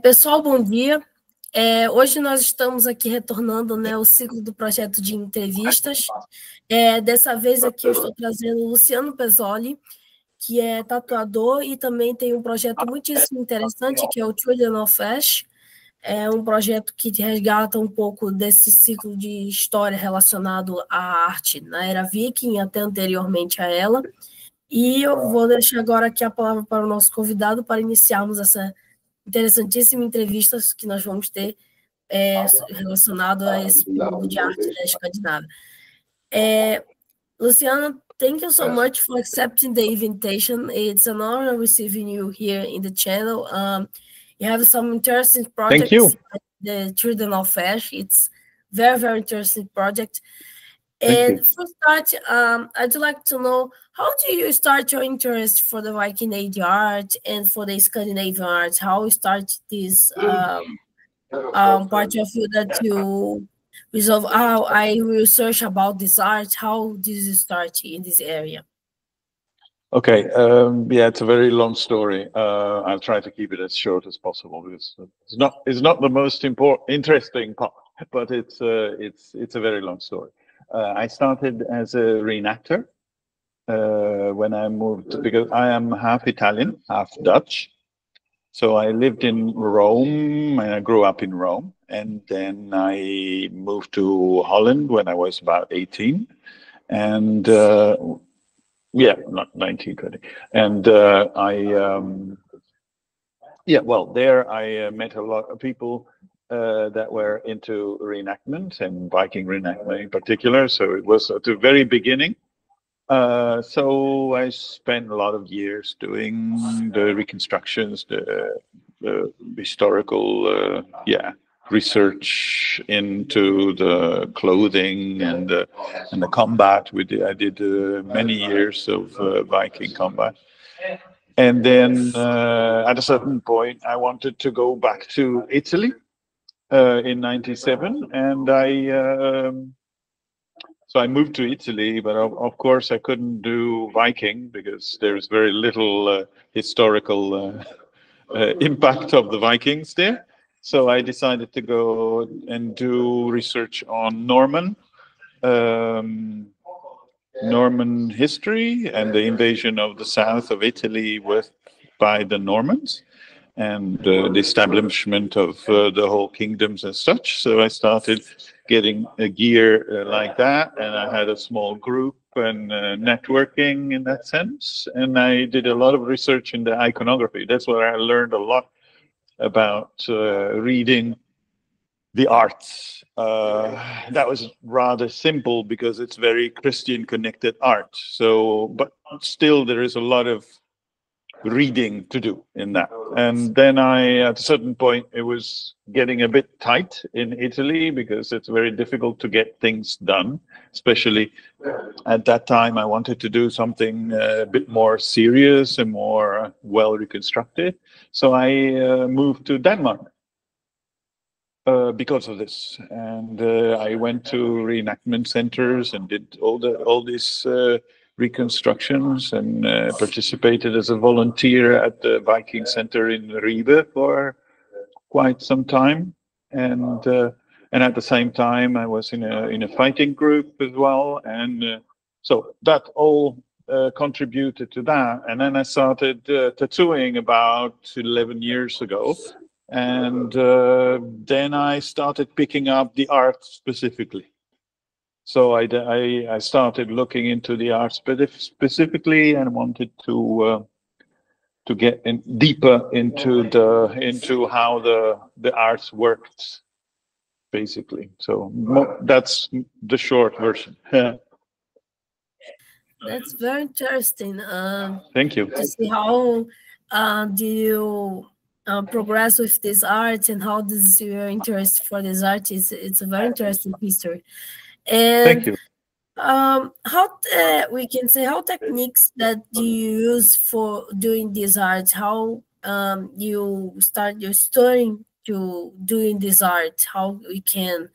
Pessoal, bom dia. Hoje nós estamos aqui retornando, né, o ciclo do projeto de entrevistas. Dessa vez aqui eu estou trazendo o Luciano Pezzoli, que é tatuador e também tem um projeto muitíssimo interessante, que é o Children of Ash. É um projeto que resgata um pouco desse ciclo de história relacionado à arte na era viking, até anteriormente a ela. E eu vou deixar agora aqui a palavra para o nosso convidado para iniciarmos essa interessantíssima entrevista que nós vamos ter relacionado a esse período de arte da Escandinávia. Luciano, thank you so much for accepting the invitation. It's an honor receiving you here in the channel. You have some interesting projects. Thank you. Like the Children of Ash. It's very, very interesting project. And for start, I'd like to know, how do you start your interest for the Viking Age art and for the Scandinavian art? How you start this part of you that you resolve, how I research about this art? How did you start in this area? Okay, yeah, it's a very long story. I'll try to keep it as short as possible because it's not the most interesting part, but it's a very long story. I started as a reenactor when I moved, because I am half Italian, half Dutch. So I lived in Rome and I grew up in Rome. And then I moved to Holland when I was about 18. And yeah, not 19, 20. And there I met a lot of people that were into reenactment and Viking reenactment in particular. So it was at the very beginning. So I spent a lot of years doing the reconstructions, the historical, research into the clothing and the combat. I did many years of Viking combat. And then at a certain point, I wanted to go back to Italy in '97, and so I moved to Italy, but of course I couldn't do Viking because there's very little historical impact of the Vikings there. So I decided to go and do research on Norman history and the invasion of the south of Italy by the Normans and the establishment of the whole kingdoms and such. So I started getting a gear like that, and I had a small group and networking in that sense. And I did a lot of research in the iconography. That's where I learned a lot about reading the arts. That was rather simple because it's very Christian connected art. So, but still there is a lot of reading to do in that. And then at a certain point, it was getting a bit tight in Italy because it's very difficult to get things done. Especially at that time, I wanted to do something a bit more serious and more well reconstructed. So I moved to Denmark because of this. And I went to reenactment centers and did all these reconstructions and participated as a volunteer at the Viking Center in Ribe for quite some time, and at the same time I was in a fighting group as well, and so that all contributed to that. And then I started tattooing about 11 years ago, and then I started picking up the art specifically. So I started looking into the art specifically and wanted to get deeper into how the arts worked, basically. So that's the short version. That's very interesting. Thank you. To see how do you progress with this art and how does your interest for this art it's a very interesting history. And thank you. How we can say, how techniques that you use for doing this art, how you start your story to doing this art, how we can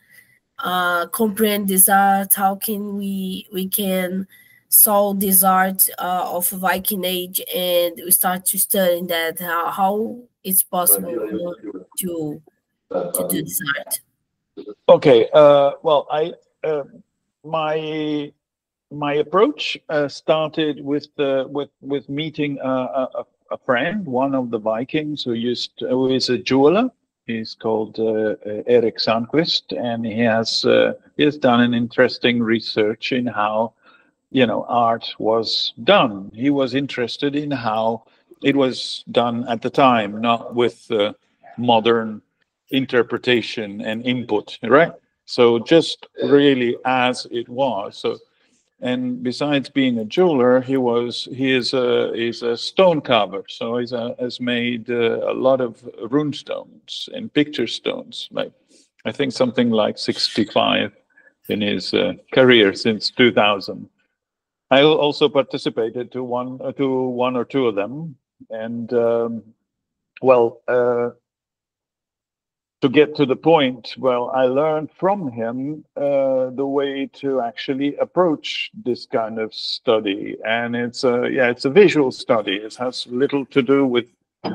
comprehend this art, how can we can saw this art of Viking Age, and we start to study that how it's possible to do this art. Okay. Well, my approach started with meeting a friend, one of the Vikings who is a jeweler. He's called Erik Sandqvist, and he has done an interesting research in how art was done. He was interested in how it was done at the time, not with modern interpretation and input, right? So just really as it was. So, and besides being a jeweler, he is a stone carver. So he has made a lot of rune stones and picture stones, like I think something like 65 in his career since 2000. I also participated to one or two of them, and to get to the point, well, I learned from him the way to actually approach this kind of study, and it's a visual study. It has little to do with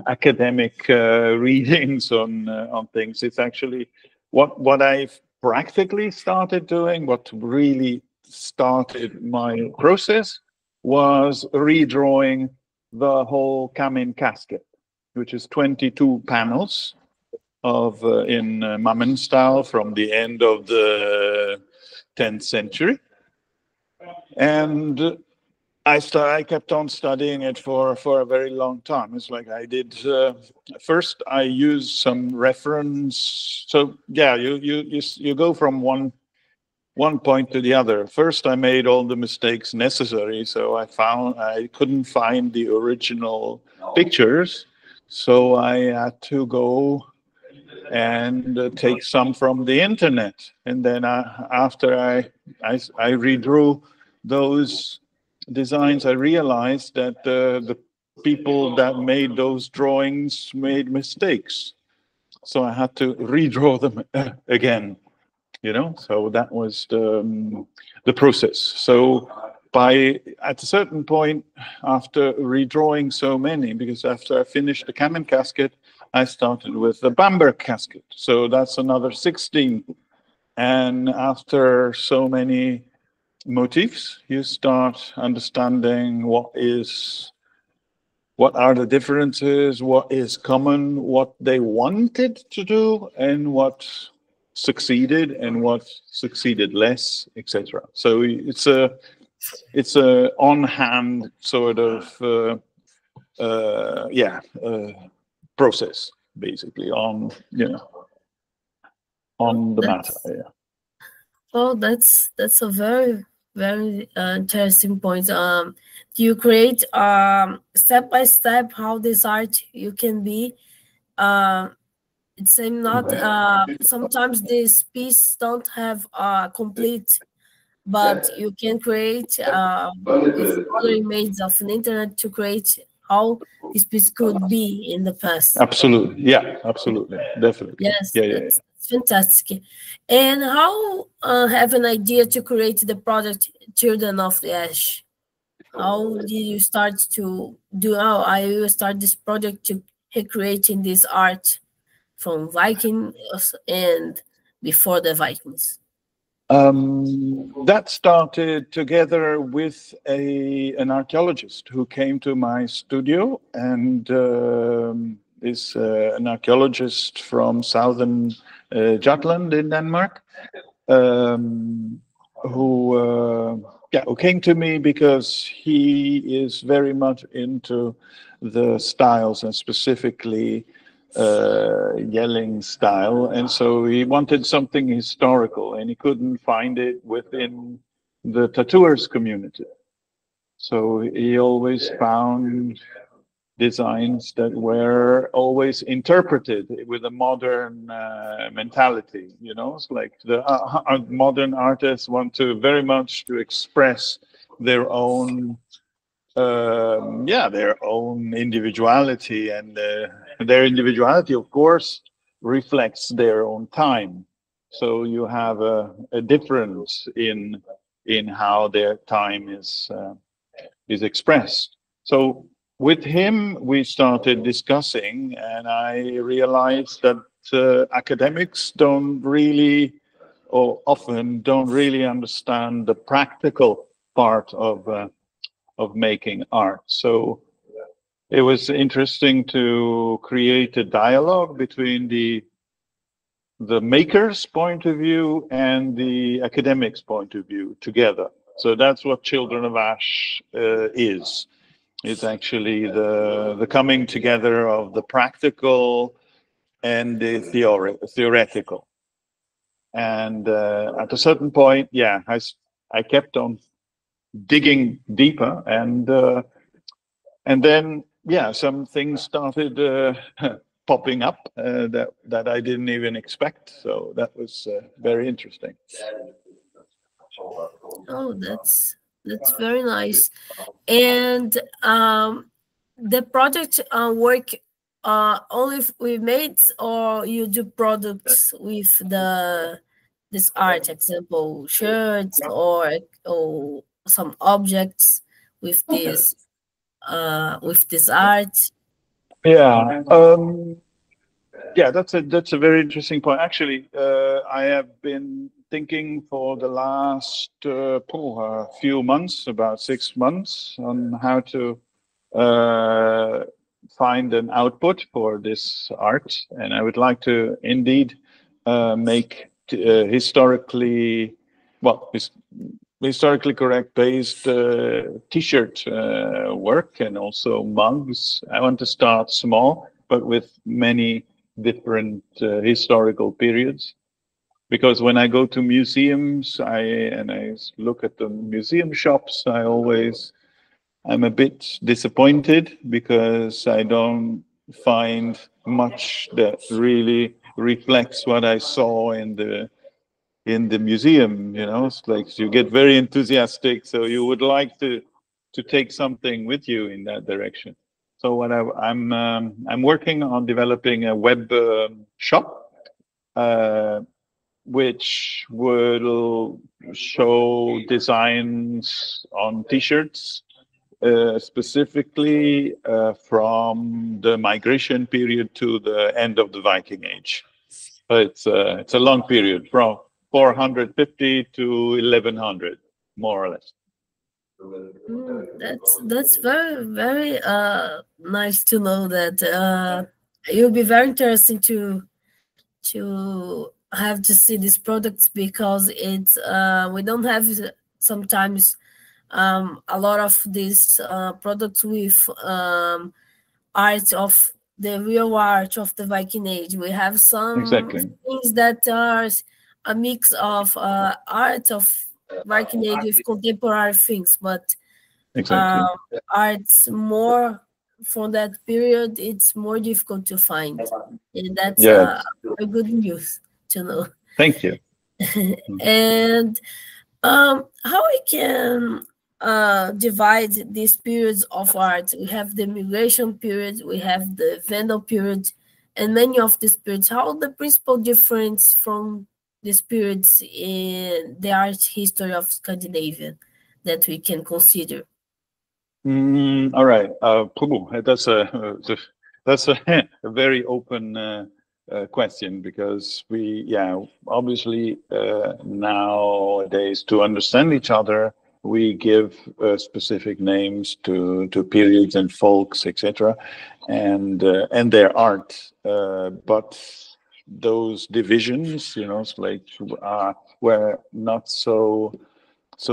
academic readings on things. It's actually what I've practically started doing. What really started my process was redrawing the whole Kamin casket, which is 22 panels of in Mammen style from the end of the 10th century, and I kept on studying it for a very long time. It's like I did first. I used some reference. So yeah, you go from one point to the other. First, I made all the mistakes necessary. So I couldn't find the original pictures, so I had to go and take some from the internet. And then after I redrew those designs, I realized that the people that made those drawings made mistakes. So I had to redraw them again, so that was the process. So at a certain point, after redrawing so many, because after I finished the Kamin casket, I started with the Bamberg casket. So that's another 16. And after so many motifs, you start understanding what are the differences, what is common, what they wanted to do, and what succeeded and what succeeded less, etc. So it's a on-hand sort of process, basically, on the matter. Yeah. Oh, that's a very interesting point. Do you create step by step how this art you can be? It's not sometimes this piece don't have complete, but you can create with other images of an internet to create how this piece could be in the past. Absolutely, yeah, absolutely, definitely. Yes, it's fantastic. And how have an idea to create the project Children of the Ash? How did you start to do? How I start this project to recreating this art from Vikings and before the Vikings? That started together with an archaeologist who came to my studio, and is an archaeologist from southern Jutland in Denmark, who came to me because he is very much into the styles, and specifically yelling style, and so he wanted something historical, and he couldn't find it within the tattooers community. So he always found designs that were always interpreted with a modern mentality. It's like the modern artists want to very much to express their own their own individuality, and their individuality, of course, reflects their own time. So you have a difference in in how their time is expressed. So with him, we started discussing, and I realized that academics don't really, or often don't really understand the practical part of making art. So it was interesting to create a dialogue between the maker's point of view and the academic's point of view together. So that's what Children of Ash is. It's actually the coming together of the practical and the theoretical. And at a certain point, yeah, I kept on digging deeper, and then yeah, some things started popping up that I didn't even expect. So that was very interesting. Oh, that's very nice. And the project work only with mates, or you do products with this art, example shirts or some objects with this art? Yeah. Yeah, that's a very interesting point. Actually, I have been thinking for the last few months, about 6 months, on how to find an output for this art, and I would like to indeed make historically, well, historically correct based T-shirt work, and also mugs. I want to start small, but with many different historical periods, because when I go to museums, I look at the museum shops, I'm a bit disappointed because I don't find much that really reflects what I saw in the museum. You know, it's like you get very enthusiastic, so you would like to take something with you in that direction. So what I'm working on developing a web shop, which will show designs on T-shirts, specifically from the migration period to the end of the Viking Age. It's a long period, from 450 to 1100, more or less. That's very very nice to know that. It will be very interesting to have to see these products, because it's we don't have sometimes a lot of these products with art of the real art of the Viking Age. We have some things that are a mix of art of Viking Age with contemporary things, but arts more from that period, it's more difficult to find, and that's a good news to know. Thank you. And how we can divide these periods of art? We have the migration period, we have the Vandal period, and many of these periods. How the principal difference from these periods in the art history of Scandinavia that we can consider? All right. That's a very open question, because we, obviously nowadays, to understand each other, we give specific names to periods and folks, etc., and their art. But those divisions, like were not so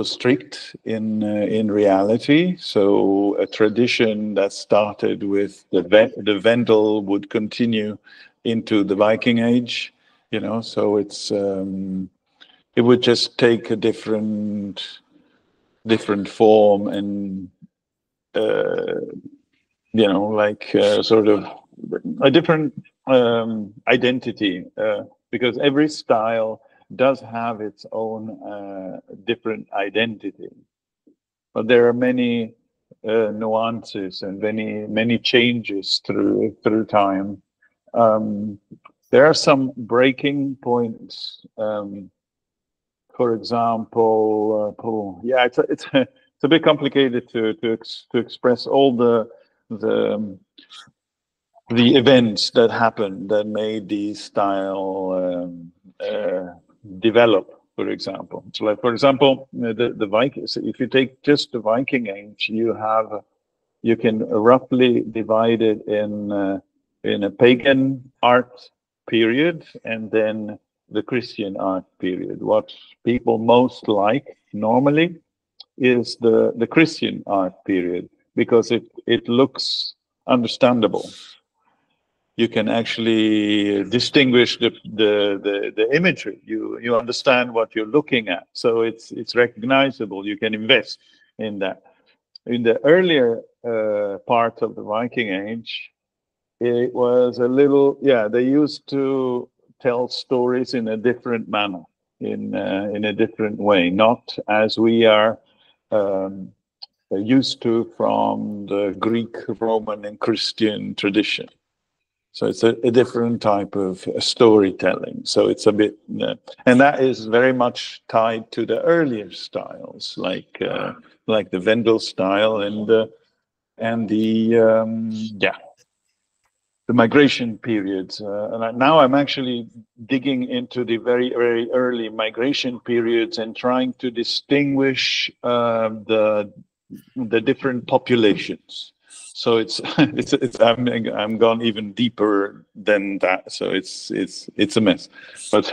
strict in reality. So a tradition that started with the Vendel would continue into the Viking Age, so it would just take a different form, and sort of a different identity, because every style does have its own different identity, but there are many nuances and many changes through time. There are some breaking points for example, yeah, it's a bit complicated to express all the events that happened that made these style develop. For example, so like for example, the Vikings. If you take just the Viking Age, you can roughly divide it in a pagan art period and then the Christian art period. What people most like normally is the Christian art period because it looks understandable. You can actually distinguish the imagery. You understand what you're looking at, so it's recognizable. You can invest in that. In the earlier part of the Viking Age, it was a little, yeah, they used to tell stories in a different manner, in a different way, not as we are used to from the Greek, Roman, and Christian tradition. So it's a different type of storytelling. So it's a bit, and that is very much tied to the earlier styles, like the Wendel style and the migration periods. And now I'm actually digging into the very, very early migration periods and trying to distinguish the different populations. So I'm gone even deeper than that. So it's a mess, but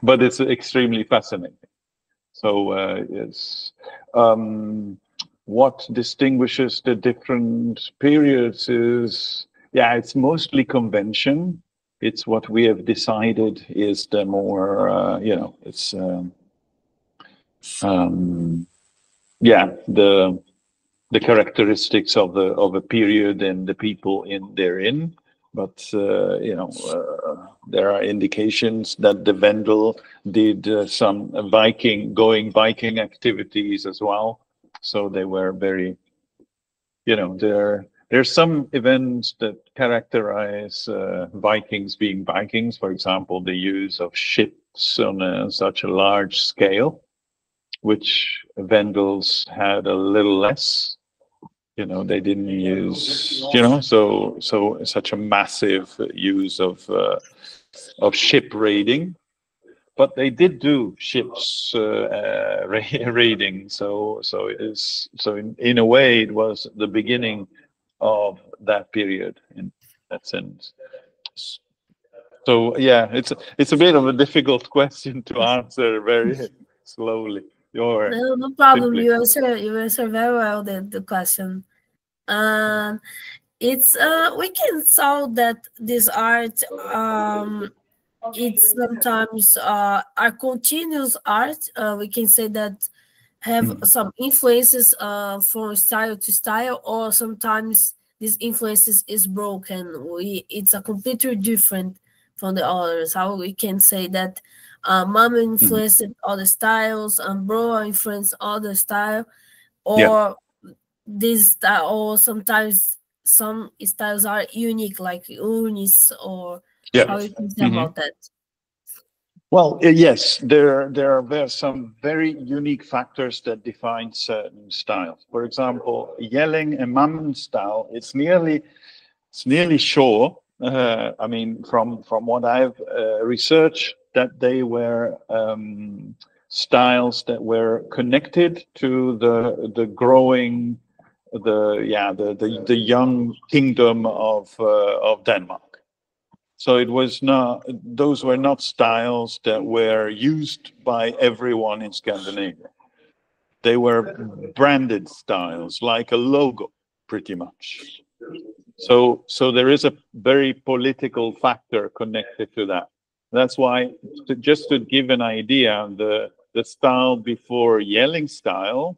but it's extremely fascinating. So it's what distinguishes the different periods is, yeah, it's mostly convention. It's what we have decided is the more it's yeah, the characteristics of a period and the people therein. But there are indications that the Wendel did some Viking activities as well. So they were very, there's some events that characterize Vikings being Vikings. For example, the use of ships on such a large scale, which Wendels had a little less. They didn't use, so such a massive use of ship raiding, but they did do ships raiding. So in a way, it was the beginning of that period in that sense. So yeah, it's a bit of a difficult question to answer very slowly. No problem. You answer very well the question. It's we can solve that this art it's sometimes a continuous art. We can say that have some influences from style to style, or sometimes these influences is broken. It's a completely different from the others. How we can say that Mama influenced other styles and Bro influenced other style, or this style, or sometimes some styles are unique, like unis, or how you can say about that? Well, yes, there are some very unique factors that define certain styles. For example, Yelling and Mammen style, it's nearly sure. I mean, from what I've researched, that they were styles that were connected to the growing, the young kingdom of Denmark. So it was not; those were not styles that were used by everyone in Scandinavia. They were branded styles, like a logo, pretty much. So there is a very political factor connected to that. That's why, just to give an idea, the style before Yelling style,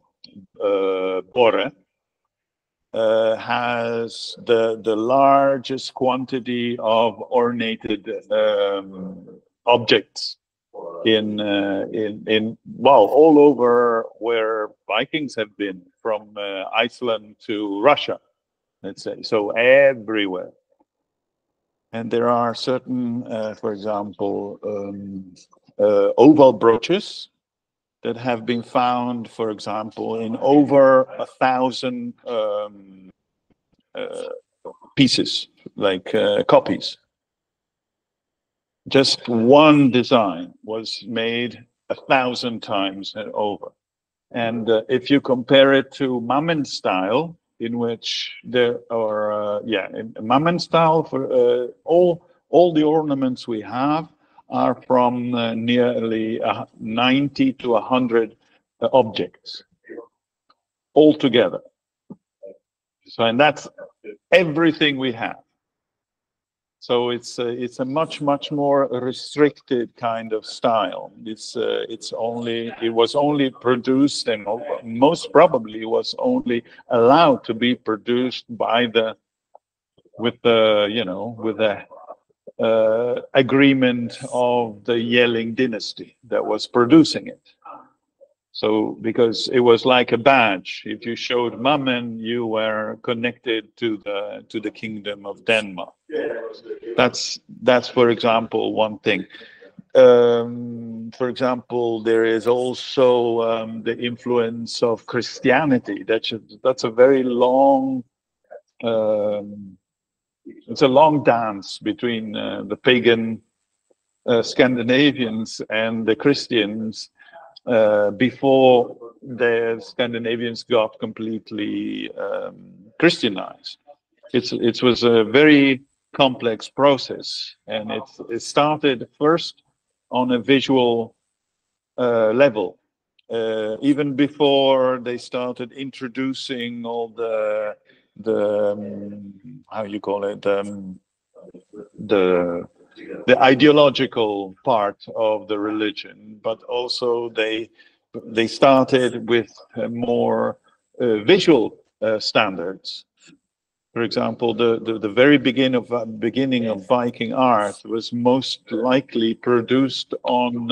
Borre, has the largest quantity of ornated objects in all over where Vikings have been, from Iceland to Russia, let's say, so everywhere. And there are certain, for example, oval brooches that have been found, for example, in over 1,000 pieces, like copies. Just one design was made 1,000 times and over. And if you compare it to Mamen style, in which there are, in Mamen style, for all the ornaments we have are from nearly 90 to 100 objects altogether. So, and that's everything we have. So it's a much more restricted kind of style. It was only produced, and most probably was only allowed to be produced by with the agreement of the Yelling dynasty that was producing it. So, because it was like a badge, if you showed Mamen, you were connected to the kingdom of Denmark. That's for example one thing. For example, there is also the influence of Christianity. That's a very long. It's a long dance between the pagan Scandinavians and the Christians. Before the Scandinavians got completely Christianized. It was a very complex process, and it started first on a visual level, even before they started introducing all the how you call it, the ideological part of the religion, but also they started with more visual standards. For example, the very beginning of Viking art was most likely produced on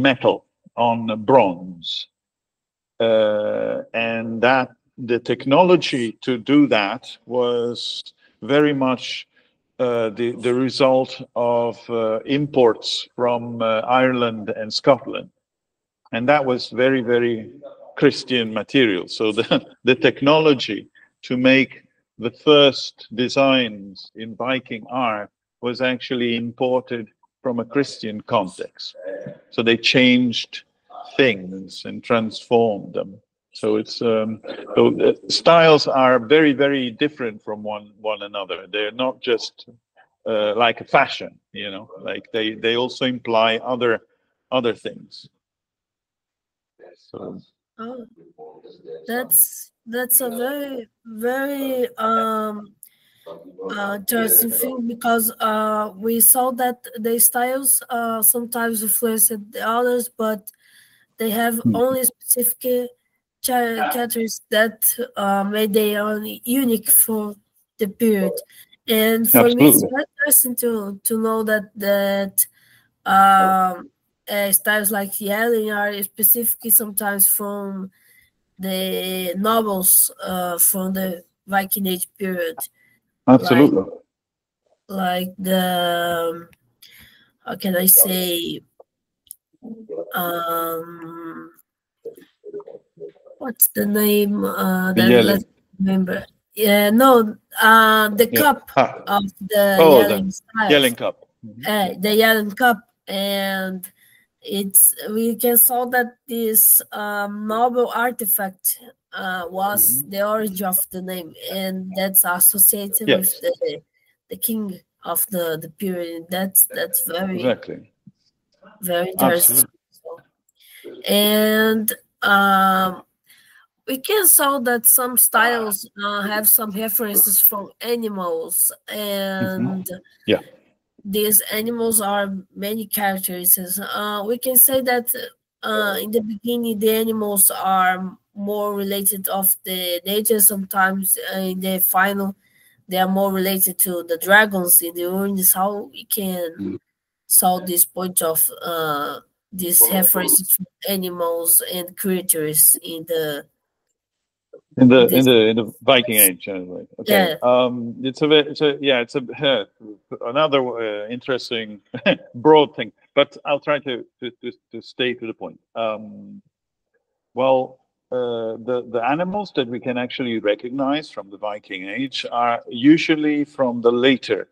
metal, on bronze, and that the technology to do that was very much the result of imports from Ireland and Scotland, and that was very Christian material. So the technology to make the first designs in Viking art was actually imported from a Christian context. So they changed things and transformed them. So it's styles are very different from one another. They're not just like a fashion, like they also imply other things. So. Oh, that's a very interesting thing, because we saw that the styles sometimes influence the others, but they have only specific characters that made they own unique for the period. And for me, it's very interesting to know that styles like yelling are specifically sometimes from the novels from the Viking Age period. Absolutely. Like the how can I say? What's the name? Let's remember. Yeah, no, the cup of the yelling style. Yelling cup. The yelling cup, and we can saw that this noble artifact was the origin of the name, and that's associated with the king of the period. That's very very interesting. And we can saw that some styles have some references from animals, and these animals are many characteristics. We can say that in the beginning, the animals are more related of the nature. Sometimes in the final, they are more related to the dragons in the urns. How we can solve this point of these references from animals and creatures in the Viking Age, anyway. Okay. Yeah. It's a another interesting broad thing, but I'll try to stay to the point. Well, the animals that we can actually recognize from the Viking Age are usually from the later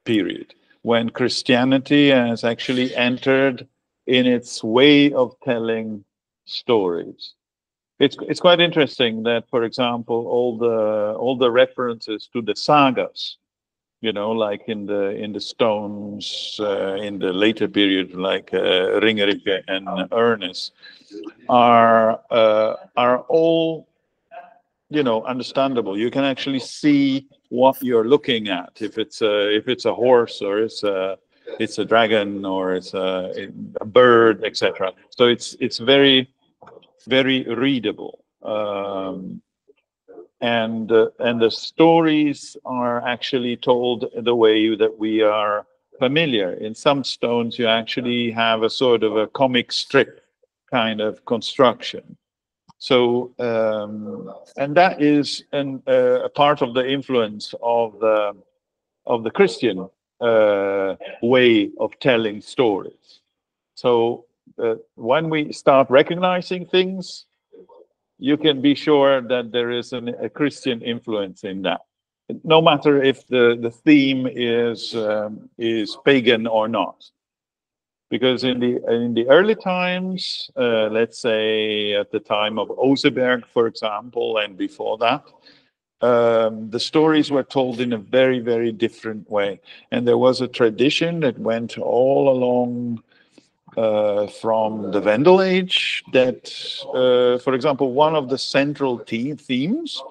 period, when Christianity has actually entered in its way of telling stories. It's quite interesting that, for example, all the references to the sagas, you know, like in the stones in the later period, like Ringerike and Ernest, are all, you know, understandable. You can actually see what you're looking at, if it's a horse, or it's a dragon, or it's a bird, etc. So it's very readable, and the stories are actually told the way that we are familiar. In some stones, you actually have a sort of a comic strip kind of construction. So, and that is a part of the influence of the Christian way of telling stories. So, when we start recognizing things, you can be sure that there is a Christian influence in that, no matter if the theme is pagan or not. Because in the early times, let's say at the time of Oseberg, for example, and before that, the stories were told in a very different way, and there was a tradition that went all along from the Vendel Age. That, for example, one of the central themes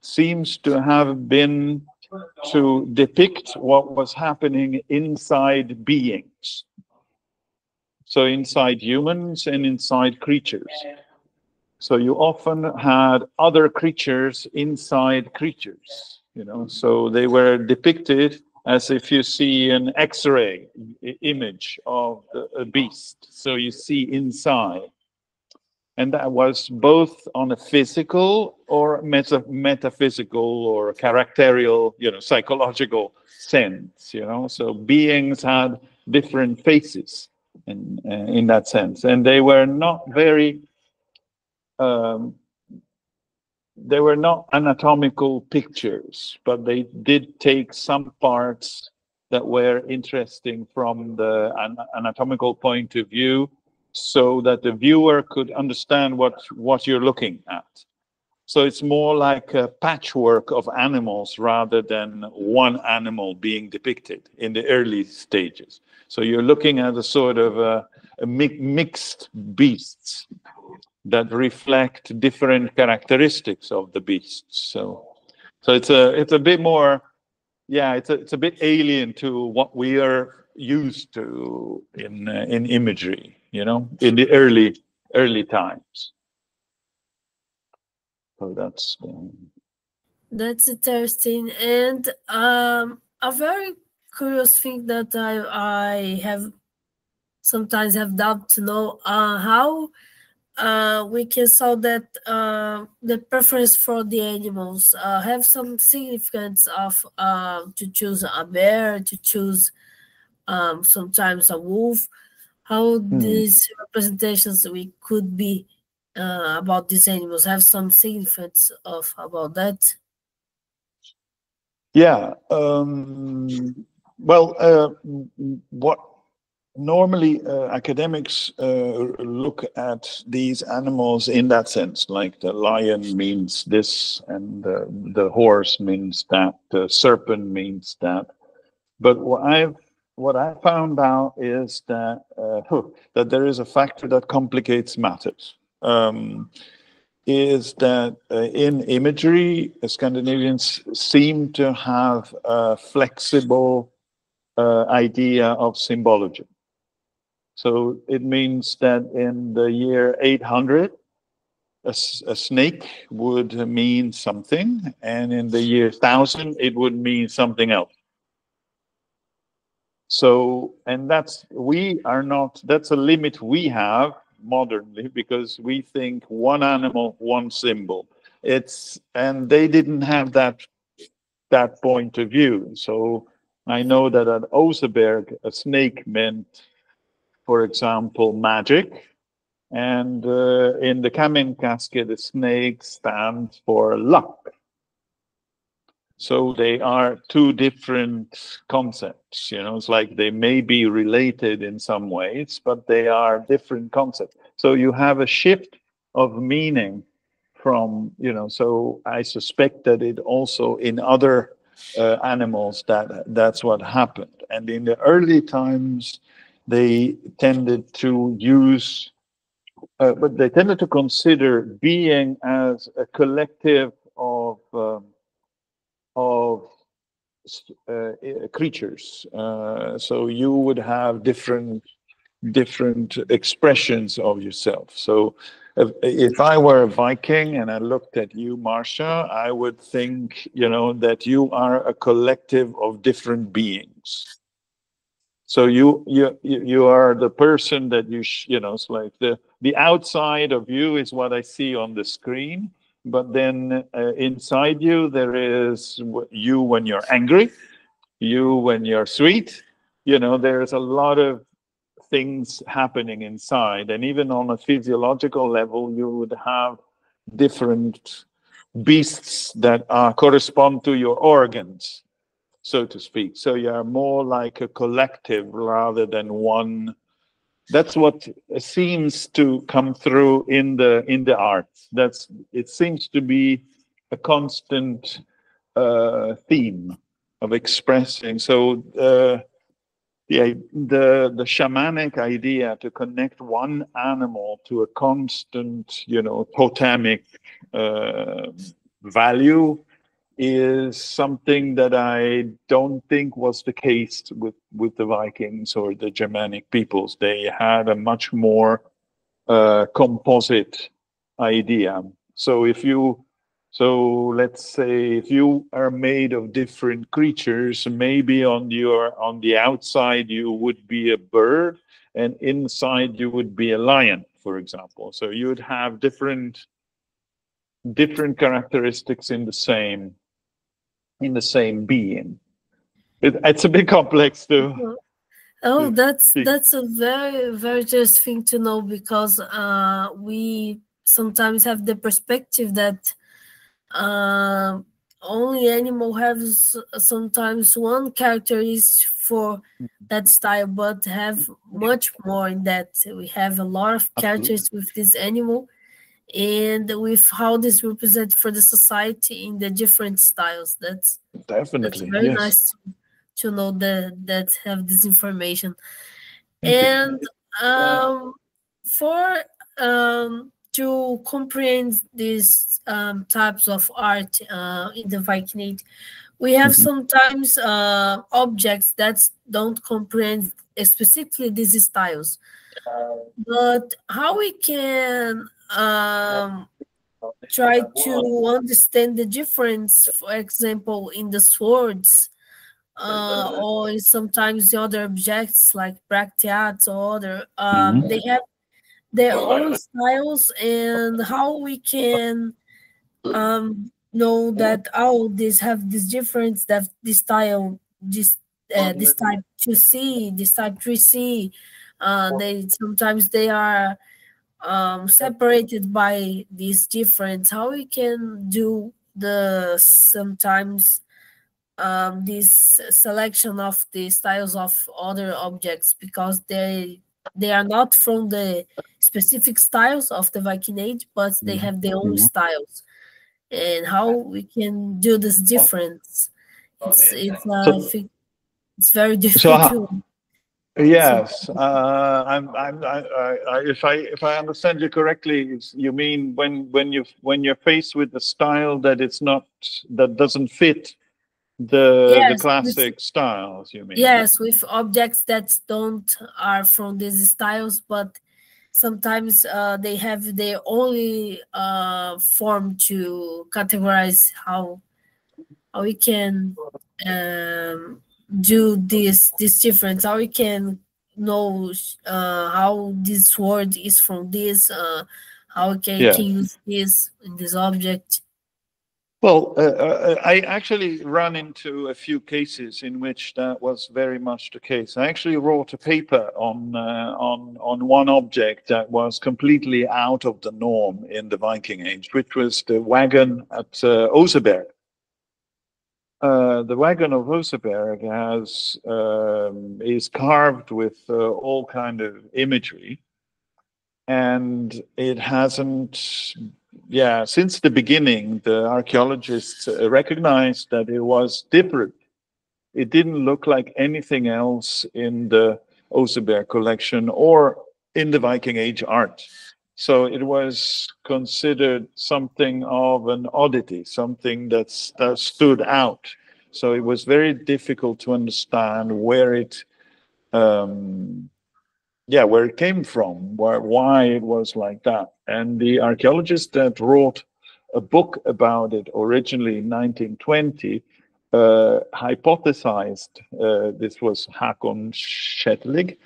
seems to have been to depict what was happening inside beings. So inside humans and inside creatures. So you often had other creatures inside creatures, you know. So they were depicted as if you see an X-ray image of a beast. So you see inside. And that was both on a physical or metaphysical or characterial, you know, psychological sense, you know. So beings had different faces in that sense. And they were not very, they were not anatomical pictures, but they did take some parts that were interesting from the anatomical point of view, so that the viewer could understand what you're looking at. So it's more like a patchwork of animals rather than one animal being depicted in the early stages. So you're looking at a sort of a mixed beasts that reflect different characteristics of the beasts. So it's a bit more, yeah, it's a bit alien to what we are used to in imagery, you know, in the early times. So that's interesting. And a very curious thing that I have sometimes have doubt to know how we can saw that the preference for the animals have some significance of to choose a bear, to choose sometimes a wolf. How these representations we could be about these animals have some significance of about that? Yeah. Well, what normally academics look at these animals in that sense, like the lion means this, and the horse means that, the serpent means that. But what I found out is that that there is a factor that complicates matters. Is that in imagery, Scandinavians seem to have a flexible idea of symbology. So it means that in the year 800, a snake would mean something, and in the year 1000, it would mean something else. So, and that's a limit we have modernly, because we think one animal, one symbol. And they didn't have that point of view. So I know that at Oseberg, a snake meant, for example, magic. And in the Kamen casket, the snake stands for luck. So they are two different concepts, you know, it's like they may be related in some ways, but they are different concepts. So you have a shift of meaning from, you know, so I suspect that it also in other animals that's what happened. And in the early times, they tended to use, but they tended to consider being as a collective of creatures. So you would have different expressions of yourself. So if I were a Viking and I looked at you, Marcia, I would think, you know, that you are a collective of different beings. So you are the person that you know, it's like the outside of you is what I see on the screen, but then inside you there is you when you're angry, you when you're sweet. You know, there's a lot of things happening inside, and even on a physiological level, you would have different beasts that correspond to your organs, so to speak. So you are more like a collective rather than one. That's what seems to come through in the arts. It seems to be a constant theme of expressing. So the shamanic idea to connect one animal to a constant, you know, totemic value is something that I don't think was the case with the Vikings or the Germanic peoples. They had a much more composite idea. So let's say if you are made of different creatures, maybe on the outside you would be a bird, and inside you would be a lion, for example. So you would have different characteristics in the same being. It's a bit complex too. Oh, that's a very, very interesting thing to know, because we sometimes have the perspective that only animal has sometimes one characteristic for that style, but have much more in that. We have a lot of characters with this animal, and with how this represents for the society in the different styles. That's Definitely, very yes. nice to know that have this information. And for to comprehend these types of art in the Viking Age, we have sometimes objects that don't comprehend specifically these styles. But how we can try to understand the difference, for example, in the swords, or sometimes the other objects like bracteates or other, they have their own styles, and how we can know that, oh, these have this difference, that this style, this type 2C, this type 3C, they sometimes they are separated by these difference. How we can do the sometimes this selection of the styles of other objects, because they are not from the specific styles of the Viking Age, but they have their own styles, and how we can do this difference. It's very difficult to. Yes, if I understand you correctly, you mean when you're faced with a style that doesn't fit the classic styles, you mean? Yes, with objects that are from these styles, but sometimes they have their only form to categorize how we can do this difference, how we can know how this word is from this, how we can use this in this object. Well, I actually run into a few cases in which that was very much the case. I actually wrote a paper on one object that was completely out of the norm in the Viking Age, which was the wagon at Oseberg. The wagon of Oseberg is carved with all kind of imagery, and it hasn't. Yeah, since the beginning, the archaeologists recognized that it was different. It didn't look like anything else in the Oseberg collection or in the Viking Age art. So it was considered something of an oddity, something that stood out. So it was very difficult to understand where it where it came from, why it was like that. And the archaeologist that wrote a book about it originally in 1920 hypothesized, this was Hakon Shetlig,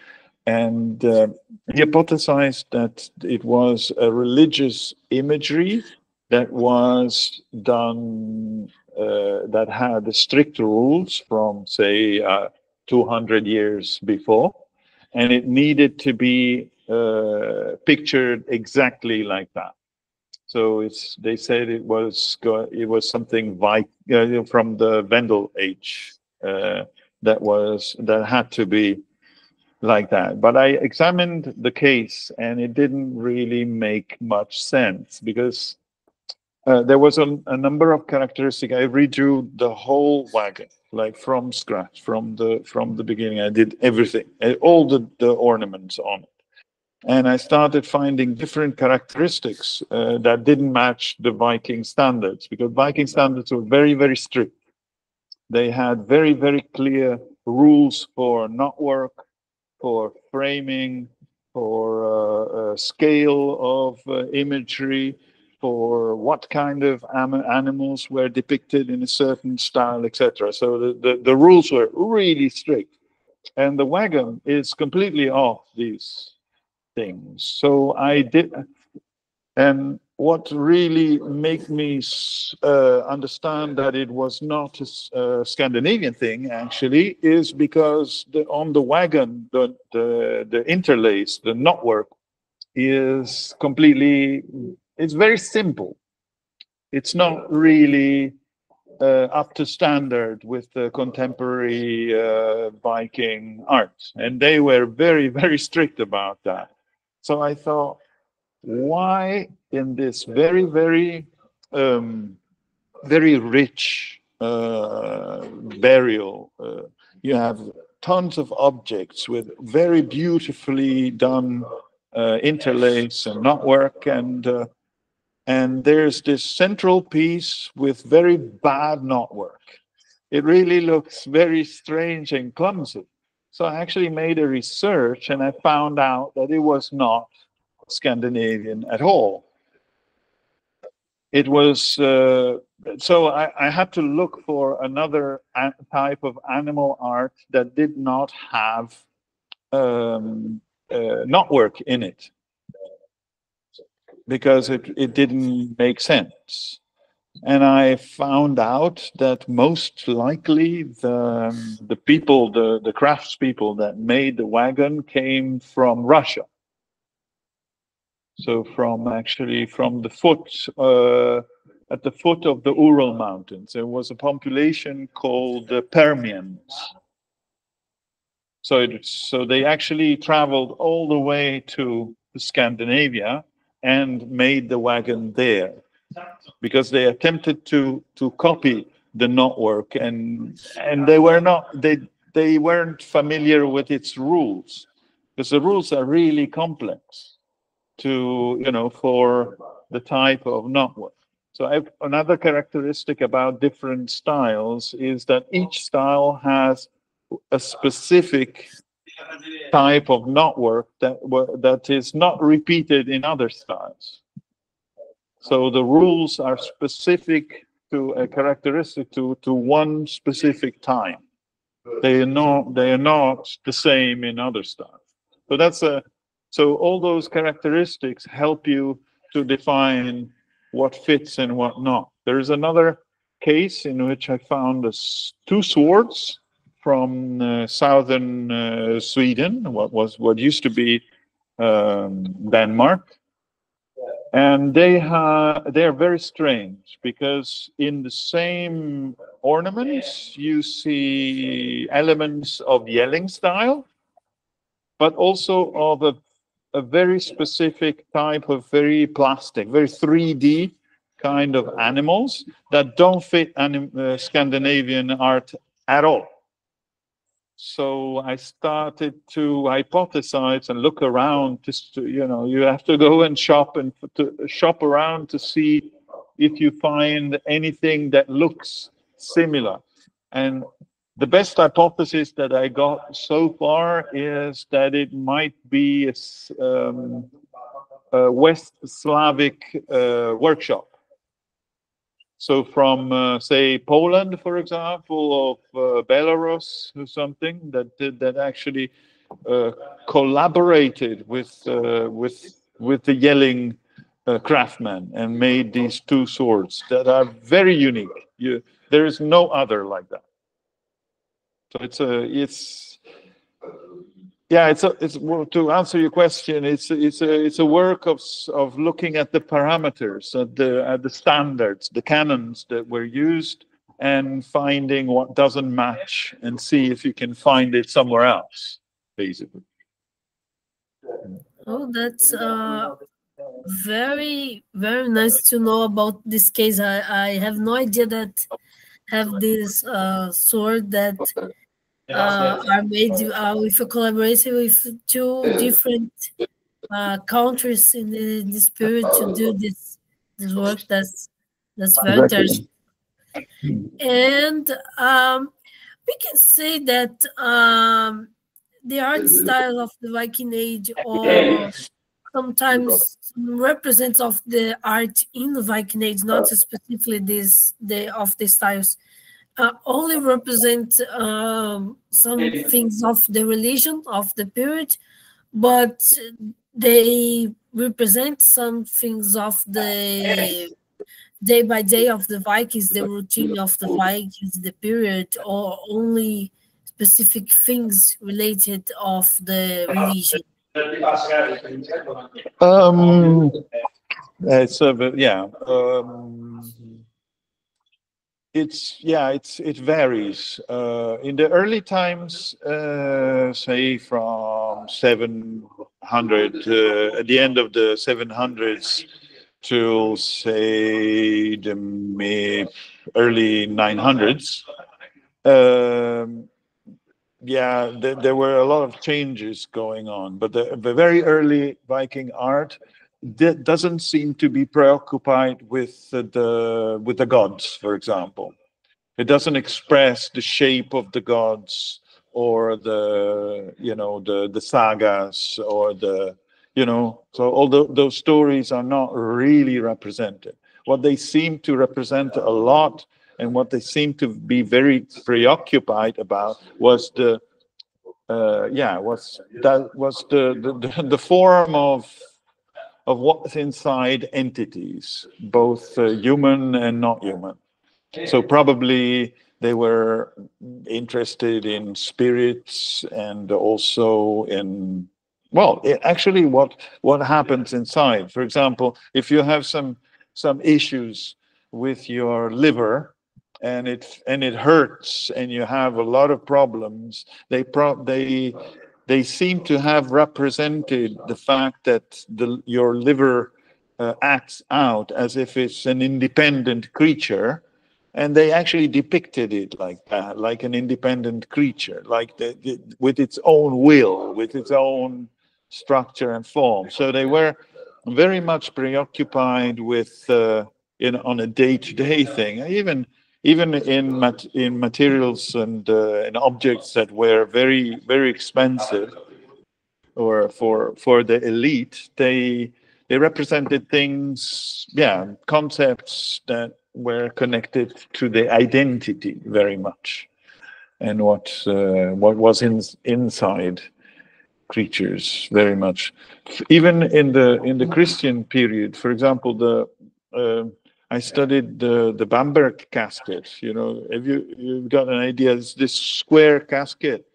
and he hypothesized that it was a religious imagery that was done, that had strict rules from, say, 200 years before, and it needed to be pictured exactly like that. So they said it was something from the Vendel age that had to be like that. But I examined the case, and it didn't really make much sense, because there was a number of characteristics. I redrew the whole wagon, like from scratch, from the beginning. I did everything, all the ornaments on it. And I started finding different characteristics that didn't match the Viking standards, because Viking standards were very, very strict. They had very, very clear rules for knotwork, for framing, for scale of imagery, for what kind of animals were depicted in a certain style, etc. So the rules were really strict. And the wagon is completely off these things. So I did, and what really made me understand that it was not a Scandinavian thing, actually, is because on the wagon, the interlace, the knotwork, is completely, it's very simple. It's not really up to standard with the contemporary Viking art. And they were very, very strict about that. So I thought, why in this very, very, very rich burial, you have tons of objects with very beautifully done interlace and knotwork, and there's this central piece with very bad knotwork. It really looks very strange and clumsy. So I actually made a research, and I found out that it was not Scandinavian at all. It was so I had to look for another type of animal art that did not have knotwork in it, because it didn't make sense. And I found out that most likely the people, the craftspeople that made the wagon came from Russia. So from the foot, at the foot of the Ural Mountains, there was a population called the Permians. So they actually traveled all the way to Scandinavia and made the wagon there, because they attempted to copy the knotwork, and they weren't familiar with its rules, because the rules are really complex for the type of knotwork. So another characteristic about different styles is that each style has a specific type of knotwork that is not repeated in other styles. So the rules are specific to a characteristic to one specific time. They are not the same in other styles. So all those characteristics help you to define what fits and what not. There is another case in which I found two swords from southern Sweden, what used to be Denmark, and they are very strange because in the same ornaments you see elements of yelling style, but also of a very specific type of very plastic, very 3D kind of animals that don't fit Scandinavian art at all. So I started to hypothesize and look around. You have to go and shop and shop around to see if you find anything that looks similar. And the best hypothesis that I got so far is that it might be a West Slavic workshop. So from, say, Poland, for example, of Belarus or something, that actually collaborated with the yelling craftsmen and made these two swords that are very unique. There is no other like that. So well, to answer your question, it's a work of looking at the parameters, at the standards, the canons that were used, and finding what doesn't match, and see if you can find it somewhere else, basically. Oh, that's very, very nice to know about this case. I have no idea that have this sword that are made with a collaboration with two different countries in the spirit to do this work. That's very interesting. And we can say that the art style of the Viking Age, or sometimes represents of the art in the Viking Age, not specifically of the styles, only represent some things of the religion of the period, but they represent some things of the day by day of the Vikings, the routine of the Vikings, the period, or only specific things related of the religion. It varies. In the early times, say from 700, at the end of the 700s till say the early 900s, there were a lot of changes going on. But the very early Viking art doesn't seem to be preoccupied with the gods, for example. It doesn't express the shape of the gods or the sagas or so all those stories are not really represented. What they seem to represent a lot, and what they seem to be very preoccupied about, was the form of what's inside entities, both human and not human. So probably they were interested in spirits and also in, actually what happens inside. For example, if you have some issues with your liver and it hurts and you have a lot of problems, they seem to have represented the fact that your liver acts out as if it's an independent creature, and they actually depicted it like that, like an independent creature, like with its own will, with its own structure and form. So they were very much preoccupied with on a day-to-day thing, even in materials and in objects that were very, very expensive, or for the elite. They represented things, concepts that were connected to the identity very much, and what was inside creatures very much. Even in the Christian period, for example, I studied the Bamberg casket. You know, if you've got an idea, it's this square casket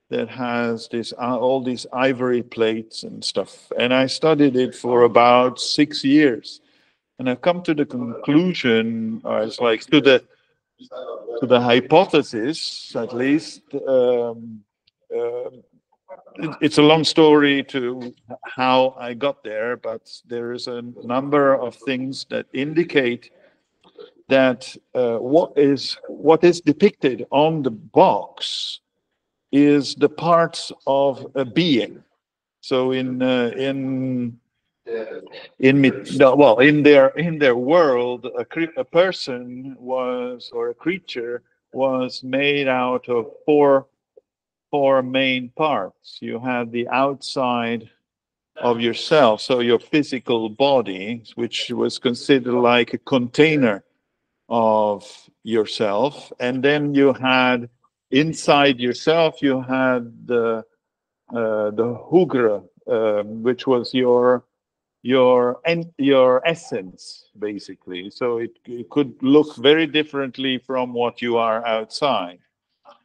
that has this all these ivory plates and stuff. And I studied it for about 6 years, and I've come to the conclusion, or it's like to the hypothesis, at least. Uh, it's a long story to how I got there, but there is a number of things that indicate that what is depicted on the box is the parts of a being. So in their world, a person was, or a creature was, made out of four main parts. You had the outside of yourself, so your physical body, which was considered like a container of yourself, and then you had inside yourself you had the hugre, which was your essence, basically. So it could look very differently from what you are outside.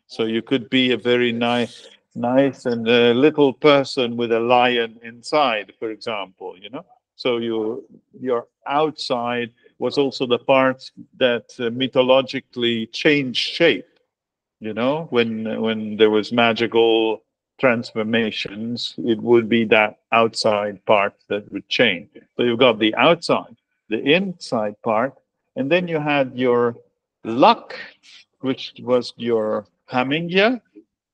So you could be a very nice and little person with a lion inside, for example. You know, so your outside was also the parts that mythologically changed shape. You know, when there was magical transformations, it would be that outside part that would change. So you've got the outside, the inside part, and then you had your luck, which was your hamingya,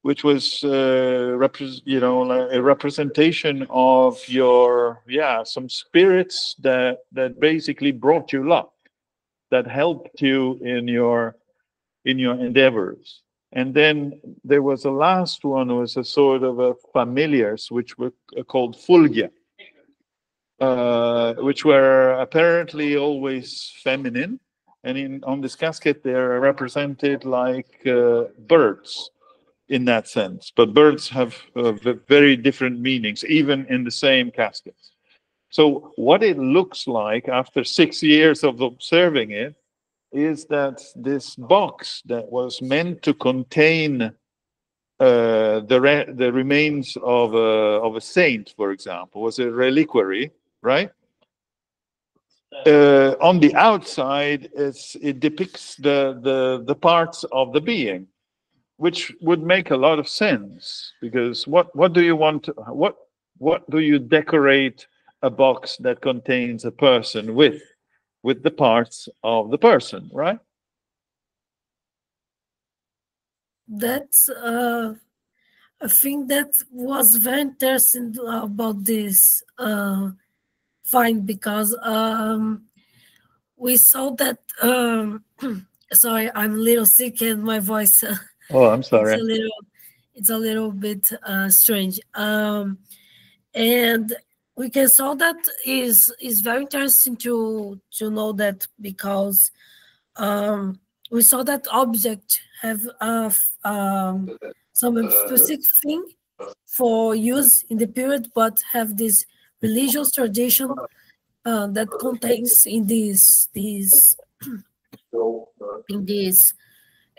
which was a representation of your some spirits that basically brought you luck, that helped you in your endeavors. And then there was a last one, was a sort of a familiars, which were called fulgia, which were apparently always feminine. And on this casket, they're represented like birds in that sense. But birds have very different meanings, even in the same caskets. So what it looks like after 6 years of observing it is that this box that was meant to contain the remains of a saint, for example, was a reliquary, right? On the outside, it depicts the parts of the being, which would make a lot of sense, because what do you want to, what do you decorate a box that contains a person with the parts of the person, right? That's I think that was very interesting about this find, because we saw that sorry, I'm a little sick and my voice Oh, I'm sorry. it's a little bit strange. And we can saw that is very interesting to know that, because we saw that object have some specific thing for use in the period, but have this religious tradition that contains in this in this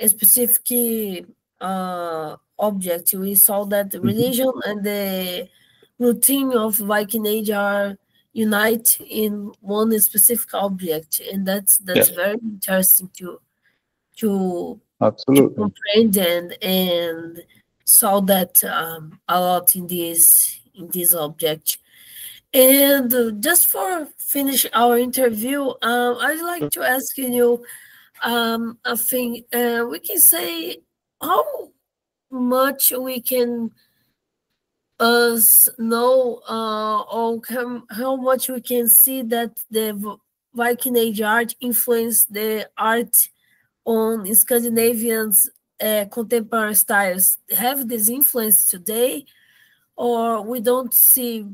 specific object. We saw that religion and the routine of Viking Age are unite in one specific object, and that's very interesting to comprehend, and saw that a lot in this object. And just for finish our interview, I'd like to ask you a thing. We can say how much we can us know, or how much we can see that the Viking Age art influenced the art on Scandinavians' contemporary styles. Have this influence today, or we don't see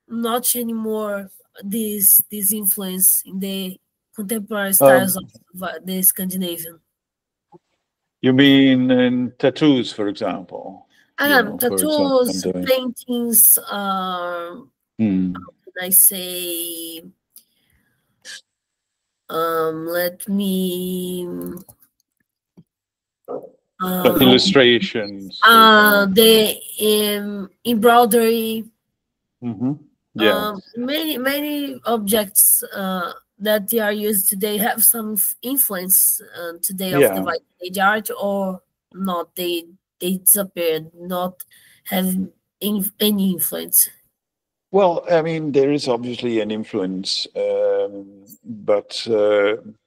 much anymore this influence in the contemporary styles of the Scandinavian? You mean in tattoos, for example? Tattoos, paintings, how can I say, Let me illustrations. The embroidery. Yeah. Many objects that they are used today have some influence today of the Viking Age art, or not. They disappeared, not have any influence. Well, I mean, there is obviously an influence, but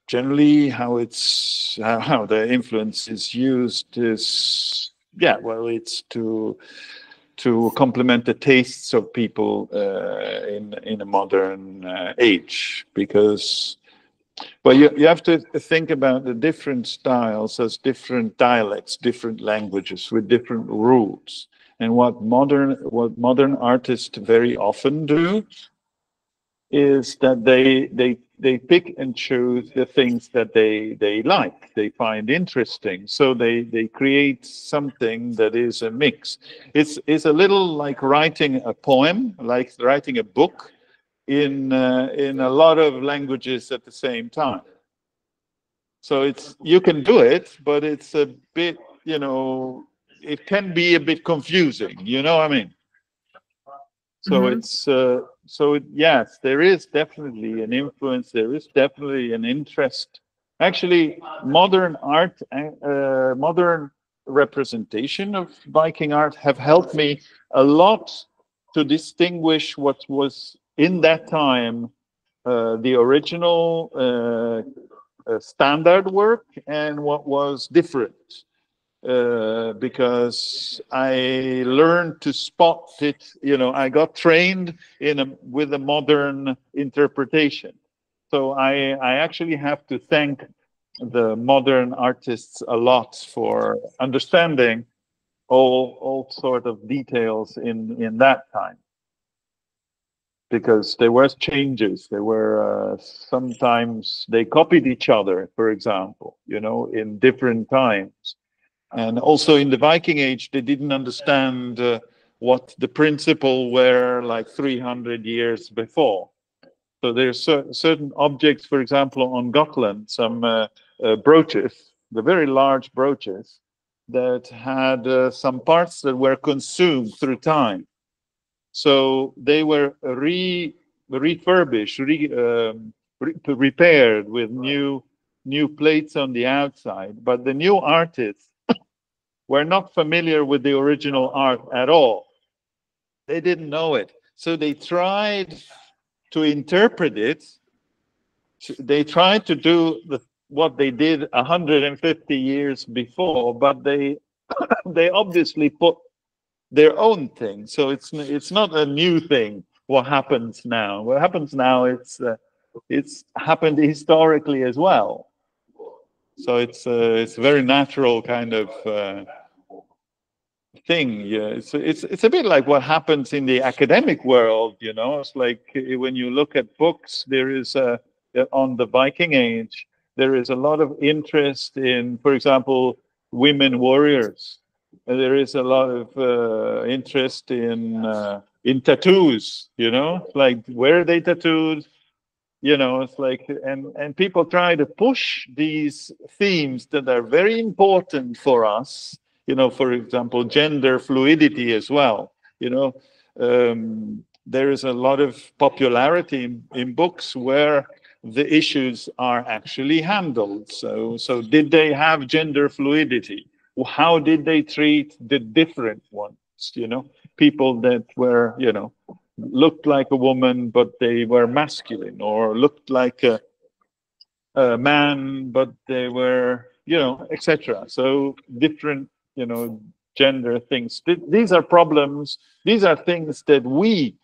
generally, how the influence is used is, yeah, well, it's to complement the tastes of people in a modern age, because, well, you have to think about the different styles as different dialects, different languages with different rules. And what modern artists very often do is that they pick and choose the things that they like, they find interesting. So they create something that is a mix. It's a little like writing a poem, like writing a book in a lot of languages at the same time. So you can do it, but it's a bit, it can be a bit confusing. You know what I mean? So yes, there is definitely an influence. There is definitely an interest. Actually, modern art, modern representation of Viking art have helped me a lot to distinguish what was in that time the original standard work and what was different. Because I learned to spot it. I got trained with a modern interpretation. So I actually have to thank the modern artists a lot for understanding all sort of details in that time. Because there were changes. There were sometimes they copied each other, for example, in different times. And also in the Viking Age, they didn't understand what the principle were like 300 years before. So there's certain objects, for example, on Gotland, some brooches, the very large brooches, that had some parts that were consumed through time. So they were refurbished, repaired with new plates on the outside. But the new artists were not familiar with the original art at all. They didn't know it. So they tried to interpret it. They tried to do what they did 150 years before, but they obviously put their own thing. So it's not a new thing. What happens now? What happens now? It's happened historically as well. So it's a very natural kind of thing. Yeah, it's a bit like what happens in the academic world. It's like when you look at books, there is on the Viking Age, there is a lot of interest in, for example, women warriors. And there is a lot of interest in tattoos. Like, where are they tattooed? It's like, and people try to push these themes that are very important for us. For example, gender fluidity as well. There is a lot of popularity in books where the issues are actually handled. So did they have gender fluidity? How did they treat the different ones? People that were, looked like a woman, but they were masculine, or looked like a man, but they were, etc. So different, gender things. These are problems. These are things that we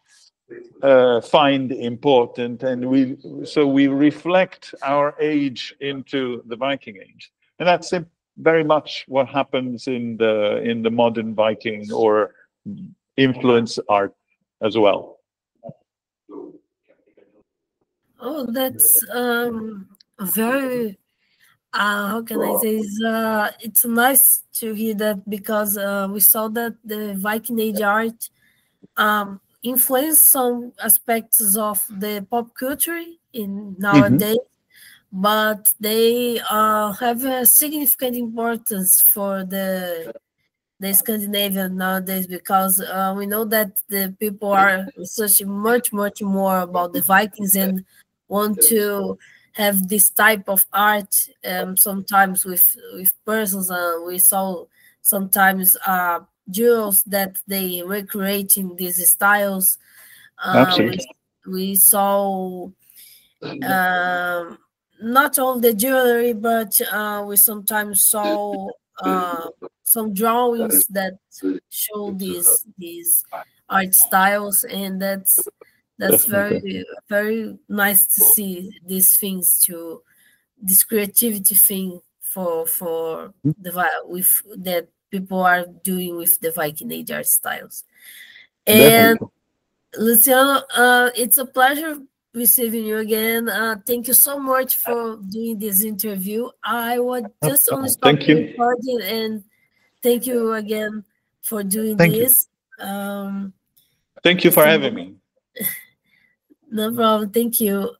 find important, and we reflect our age into the Viking Age, and that's very much what happens in the modern Viking or influence art as well. Oh, that's very. How can I say? It's nice to hear that, because we saw that the Viking Age art influenced some aspects of the pop culture in nowadays, but they have a significant importance for the Scandinavian nowadays, because we know that the people are researching much more about the Vikings and want to have this type of art, sometimes with persons. We saw sometimes jewels that they recreate in these styles. Absolutely. We saw not all the jewelry, but we sometimes saw some drawings that show these art styles, and that's Definitely. very nice to see these things, to this creativity thing for with that people are doing with the Viking Age art styles. And Definitely. Luciano, it's a pleasure receiving you again. Thank you so much for doing this interview. I would just only stop Thank the you. recording, and thank you again for doing Thank you. this. Thank you for having me. No problem. Thank you.